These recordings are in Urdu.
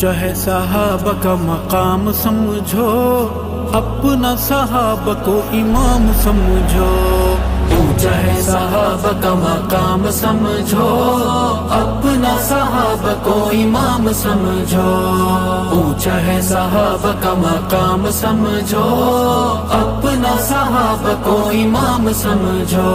اونچا ہے صحابہ کا مقام سمجھو، اپنا صحابہ کو امام سمجھو۔ اونچا ہے صحابہ کا مقام سمجھو، اپنا صحابہ کو امام سمجھو۔ اونچا ہے صحابہ کا مقام سمجھو، اپنا صحابہ کو امام سمجھو۔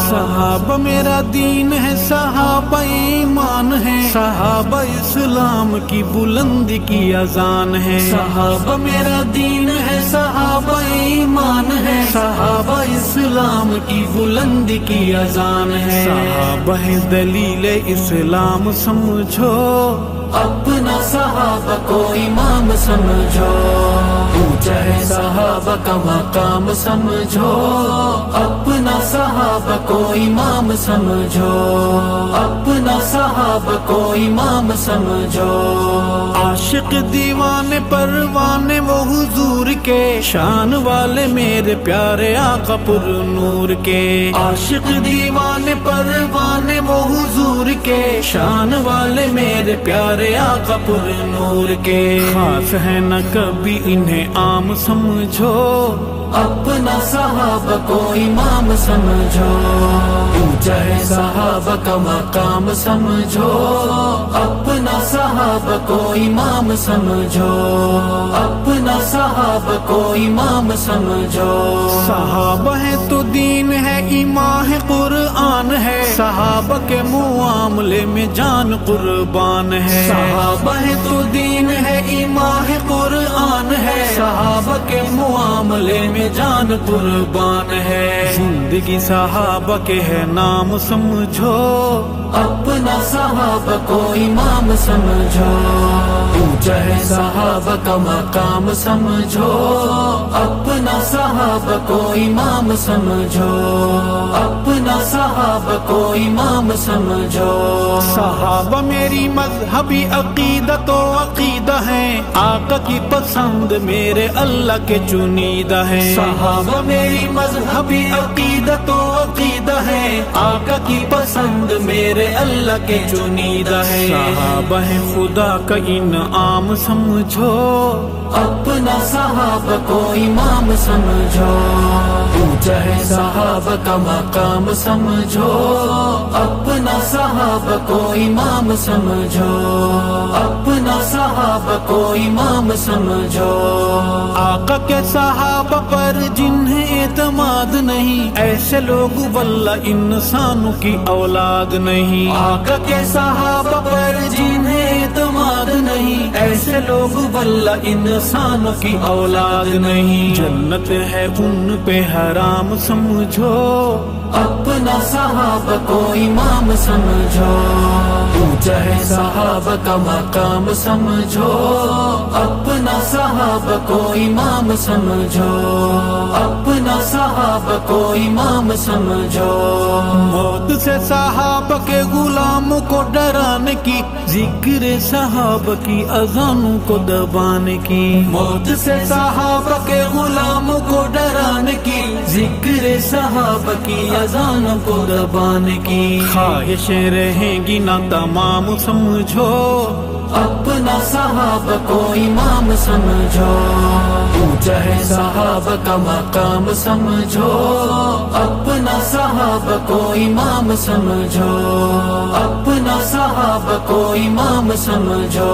صحابہ میرا دین ہے، صحابہ ایمان ہے، صحابہ اسلام کی بلندی کی اذان ہے۔ صحابہ میرا دین ہے، صحابہ ایمان ہے، صحابہ اسلام کی بلندی کی اذان ہے۔ صحابہ ہے دلیل اسلام سمجھو، اپنا صحابہ کو امام سمجھو۔ اونچا ہے صحابہ کا مقام سمجھو، اپنا صحابہ کو امام سمجھو۔ اپنا صحابہ کو امام سمجھو۔ عاشق دیوانے پروانے وہ حضور کے، شان والے میرے پیارے آقا پر نور کے۔ عاشق دیوانے پروانے وہ حضور کے، شان والے میرے پیارے آقا پر نور کے۔ خاص ہے نہ کبھی انہیں عام سمجھو، اپنا صحابہ کو امام سمجھو۔ اونچا ہے صحابہ کا مقام سمجھو، اپنا صحابہ کو امام سمجھو۔ اپنا صحابہ کو امام سمجھو۔ صحابہ ہے تو دین ہے، ایمان ہے، قرآن ہے، صحابہ کے معاملے میں جان قربان ہے۔ صحابہ ہے تو دین ہے، ایمان ہے، قرآن ہے، صحابہ کے معاملے میں جان قربان ہے۔ زندگی صحابہ کے ہے نام سمجھو، اپنا صحابہ کو امام سمجھو۔ اونچا ہے صحابہ کا مقام سمجھو، اپنا صحابہ کو امام سمجھو۔ اپنا صحابہ کو امام سمجھو۔ صحابہ میری مذہبی عقیدت و عقیدہ ہے، آقا کی پسند میرے اللہ کے چنیدہ ہے۔ صحابہ میری مذہبی عقیدت و عقیدہ ہے، آقا کی پسند میرے اللہ کے چنیدہ ہے۔ صحابہ ہے خدا کا انعام سمجھو، اپنا صحابہ کو امام سمجھو۔ اونچا ہے صحابہ کا مقام سمجھو، اپنا صحابہ کو امام سمجھو۔ اپنا صحابہ کو امام سمجھو۔ آقا کے صحابہ پر جنہیں اعتماد نہیں، ایسے لوگ واللہ انسانوں کی اولاد نہیں۔ آقا کے صحابہ پر جنہیں اعتماد نہیں، ایسے لوگ واللہ انسانوں کی اولاد نہیں۔ جنت ہے ان پہ حرام سمجھو، اپنا صحابہ کو امام سمجھو۔ اونچا ہے صحابہ کا مقام سمجھو، اپنا صحابہ کو امام سمجھو۔ اپنا صحابہ کو امام سمجھو۔ موت سے صحابہ کے غلاموں کو ڈرانے کی، ذکر صحابہ کی اذانوں کو دبانے کی۔ موت سے صحابہ کے غلاموں کو ڈرانے کی، ذکر صحابہ کی اذانوں کو دبانے کی۔ خواہشیں رہیں گی نہ تمام سمجھو، اپنا صحابہ کو امام سمجھو۔ اونچا ہے صحابہ کا مقام سمجھو، اپنا صحابہ کو امام سمجھو۔ اپنا صحابہ کو امام سمجھو۔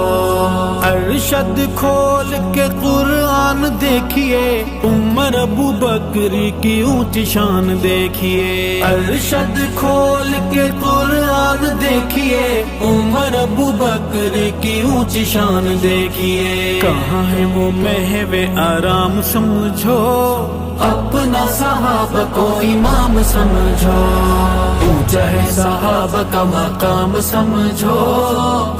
ارشد کھول کے قرآن دیکھیے، عمر ابو بکر کی اونچی شان دیکھیے۔ ارشد کھول کے قرآن دیکھیے، عمر ابو بکر کی اونچی شان دیکھیے۔ کہاں ہے وہ محو آرام سمجھو، اپنا صحابہ کو امام سمجھو۔ اونچا ہے صحابہ کا مقام سمجھو،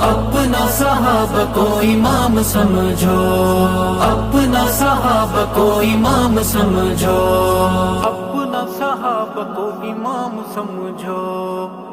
اپنا صحابہ کو امام سمجھو۔ اپنا صحابہ کو امام سمجھو۔ اپنا صحابہ کو امام سمجھو۔